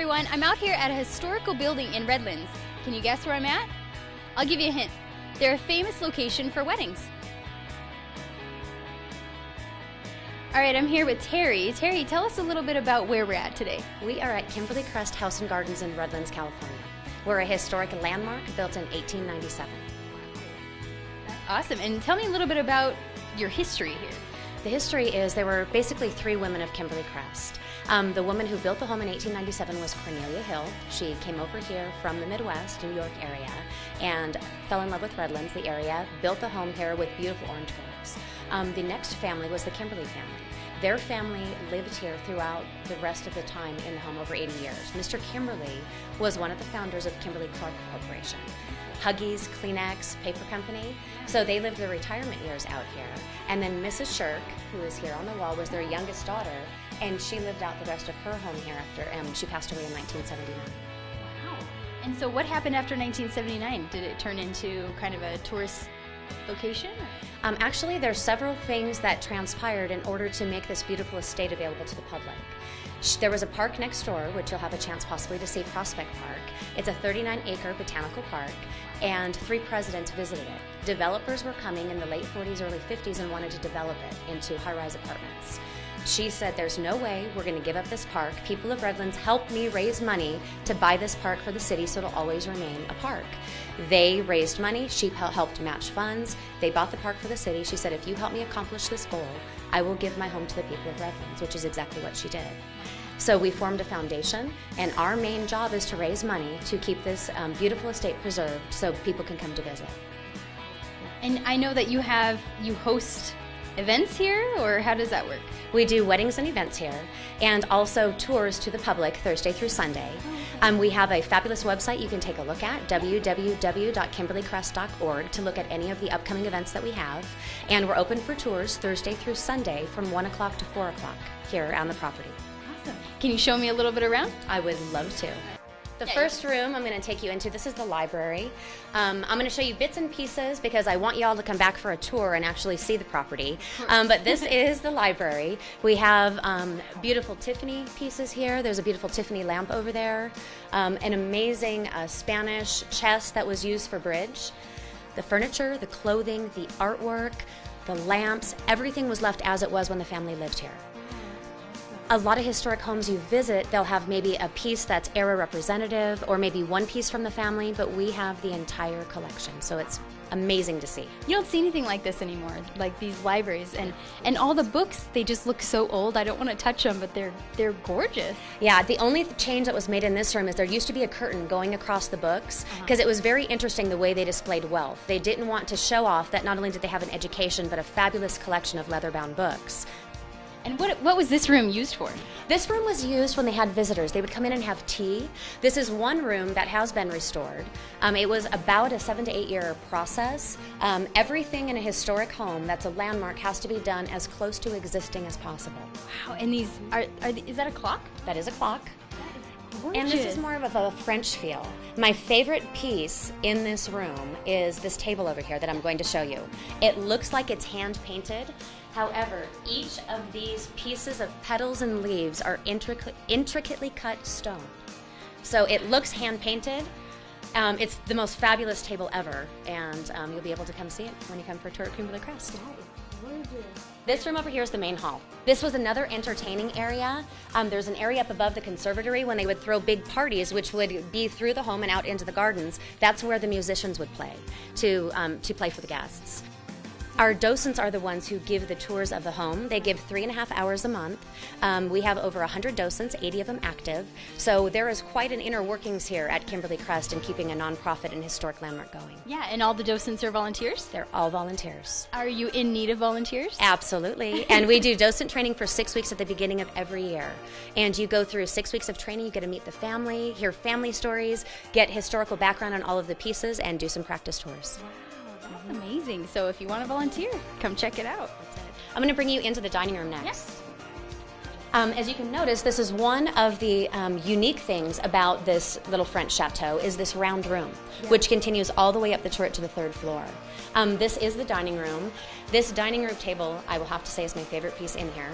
everyone, I'm out here at a historical building in Redlands. Can you guess where I'm at? I'll give you a hint. They're a famous location for weddings. All right, I'm here with Terry. Terry, tell us a little bit about where we're at today. We are at Kimberly Crest House and Gardens in Redlands, California. We're a historic landmark built in 1897. Awesome, and tell me a little bit about your history here. The history is there were basically three women of Kimberly Crest. The woman who built the home in 1897 was Cornelia A. She came over here from the Midwest, New York area, and fell in love with Redlands, the area, built the home here with beautiful orange groves. The next family was the Kimberly family. Their family lived here throughout the rest of the time in the home, over 80 years. Mr. Kimberly was one of the founders of Kimberly-Clark Corporation. Huggies, Kleenex, paper company. So they lived their retirement years out here. And then Mrs. Shirk, who is here on the wall, was their youngest daughter, and she lived out the rest of her home here after she passed away in 1979. Wow. And so what happened after 1979? Did it turn into kind of a tourist location? Actually, there's several things that transpired in order to make this beautiful estate available to the public. There was a park next door, which you'll have a chance possibly to see, Prospect Park. It's a 39-acre botanical park, and 3 presidents visited it. Developers were coming in the late 40s, early 50s and wanted to develop it into high-rise apartments. She said, there's no way we're going to give up this park. People of Redlands helped me raise money to buy this park for the city so it'll always remain a park. They raised money. She helped match funds. They bought the park for the city. She said, if you help me accomplish this goal, I will give my home to the people of Redlands, which is exactly what she did. So we formed a foundation, and our main job is to raise money to keep this beautiful estate preserved so people can come to visit. And I know that you host events here, or how does that work? We do weddings and events here, and also tours to the public Thursday through Sunday. We have a fabulous website you can take a look at, www.kimberlycrest.org, to look at any of the upcoming events that we have. And we're open for tours Thursday through Sunday from 1 o'clock to 4 o'clock here on the property. Awesome. Can you show me a little bit around? I would love to. The first room I'm going to take you into, this is the library. I'm going to show you bits and pieces because I want you all to come back for a tour and actually see the property. But this is the library. We have beautiful Tiffany pieces here. There's a beautiful Tiffany lamp over there. An amazing Spanish chest that was used for bridge. The furniture, the clothing, the artwork, the lamps, everything was left as it was when the family lived here. A lot of historic homes you visit, they'll have maybe a piece that's era representative or maybe one piece from the family, but we have the entire collection, so it's amazing to see. You don't see anything like this anymore, like these libraries, and all the books, they just look so old. I don't want to touch them, but they're gorgeous. Yeah, the only change that was made in this room is there used to be a curtain going across the books because it was very interesting the way they displayed wealth. They didn't want to show off that not only did they have an education, but a fabulous collection of leather-bound books. And what was this room used for? This room was used when they had visitors. They would come in and have tea. This is one room that has been restored. It was about a 7 to 8 year process. Everything in a historic home that's a landmark has to be done as close to existing as possible. Wow, and these is that a clock? That is a clock. Gorgeous. And this is more of a French feel. My favorite piece in this room is this table over here that I'm going to show you. It looks like it's hand painted. However, each of these pieces of petals and leaves are intricately cut stone. So it looks hand painted. It's the most fabulous table ever, and you'll be able to come see it when you come for a tour at Kimberly Crest. This room over here is the main hall. This was another entertaining area. There's an area up above the conservatory when they would throw big parties, which would be through the home and out into the gardens. That's where the musicians would play to play for the guests. Our docents are the ones who give the tours of the home. They give 3.5 hours a month. We have over 100 docents, 80 of them active. So there is quite an inner workings here at Kimberly Crest in keeping a nonprofit and historic landmark going. Yeah, and all the docents are volunteers? They're all volunteers. Are you in need of volunteers? Absolutely. And we do docent training for 6 weeks at the beginning of every year. And you go through 6 weeks of training, you get to meet the family, hear family stories, get historical background on all of the pieces, and do some practice tours. That's amazing. So if you want to volunteer, come check it out. That's it. I'm going to bring you into the dining room next. Yes. As you can notice, this is one of the unique things about this little French chateau is this round room, which continues all the way up the turret to the 3rd floor. This is the dining room. This dining room table, I will have to say, is my favorite piece in here.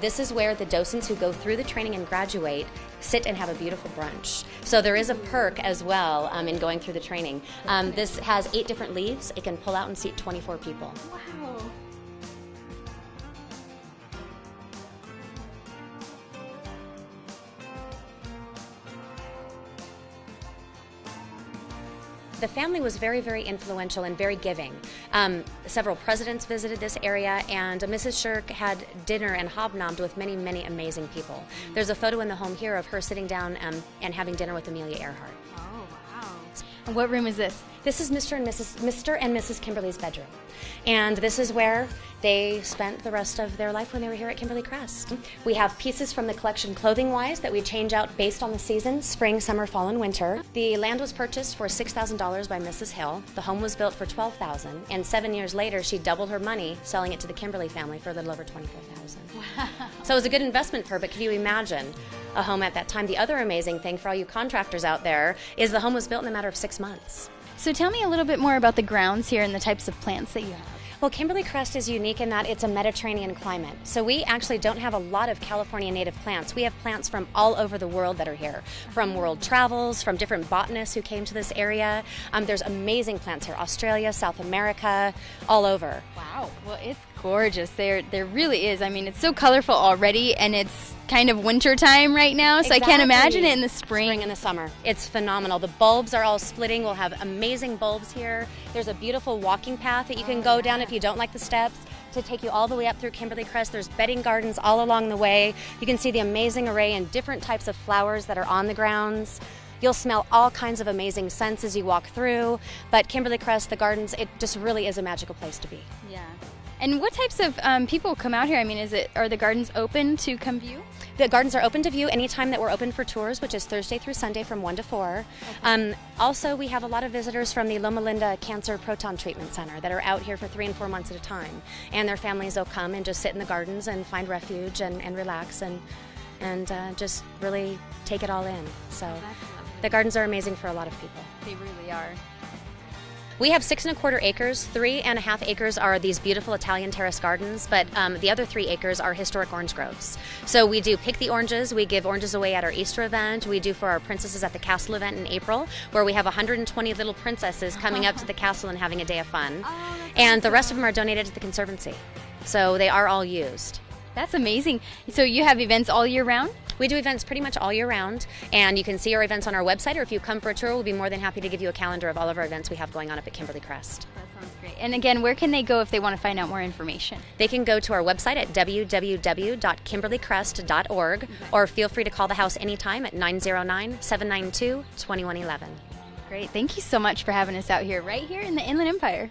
This is where the docents who go through the training and graduate sit and have a beautiful brunch. So there is a perk as well in going through the training. This has 8 different leaves. It can pull out and seat 24 people. Wow. The family was very, very influential and very giving. Several presidents visited this area, and Mrs. Shirk had dinner and hobnobbed with many, many amazing people. There's a photo in the home here of her sitting down and having dinner with Amelia Earhart. Oh, wow. And what room is this? This is Mr. and Mrs. Kimberly's bedroom. And this is where they spent the rest of their life when they were here at Kimberly Crest. We have pieces from the collection clothing-wise that we change out based on the season, spring, summer, fall, and winter. The land was purchased for $6,000 by Mrs. Hill. The home was built for $12,000, and 7 years later, she doubled her money selling it to the Kimberly family for a little over $24,000. Wow. So it was a good investment for her, but can you imagine a home at that time? The other amazing thing for all you contractors out there is the home was built in a matter of 6 months. So tell me a little bit more about the grounds here and the types of plants that you have. Well, Kimberly Crest is unique in that it's a Mediterranean climate. So we actually don't have a lot of California native plants. We have plants from all over the world that are here, from world travels, from different botanists who came to this area. There's amazing plants here, Australia, South America, all over. Wow. Well, it's gorgeous. There really is. I mean, it's so colorful already, and it's kind of winter time right now, so I can't imagine it in the spring. Spring and the summer. It's phenomenal. The bulbs are all splitting. We'll have amazing bulbs here. There's a beautiful walking path that you can go down if you don't like the steps to take you all the way up through Kimberly Crest. There's bedding gardens all along the way. You can see the amazing array and different types of flowers that are on the grounds. You'll smell all kinds of amazing scents as you walk through, but Kimberly Crest, the gardens, it just really is a magical place to be. Yeah. And what types of people come out here? I mean, are the gardens open to come view? The gardens are open to view anytime that we're open for tours, which is Thursday through Sunday from 1 to 4. Okay. Also, we have a lot of visitors from the Loma Linda Cancer Proton Treatment Center that are out here for 3 and 4 months at a time. And their families will come and just sit in the gardens and find refuge and relax and just really take it all in. So the gardens are amazing for a lot of people. They really are. We have 6 1/4 acres. 3.5 acres are these beautiful Italian terrace gardens, but the other 3 acres are historic orange groves. So we do pick the oranges. We give oranges away at our Easter event. We do for our princesses at the castle event in April, where we have 120 little princesses coming up to the castle and having a day of fun. And the rest of them are donated to the Conservancy. So they are all used. That's amazing. So you have events all year round? We do events pretty much all year round, and you can see our events on our website, or if you come for a tour, we'll be more than happy to give you a calendar of all of our events we have going on up at Kimberly Crest. That sounds great. And again, where can they go if they want to find out more information? They can go to our website at www.kimberlycrest.org, or feel free to call the house anytime at 909-792-2111. Great. Thank you so much for having us out here, right here in the Inland Empire.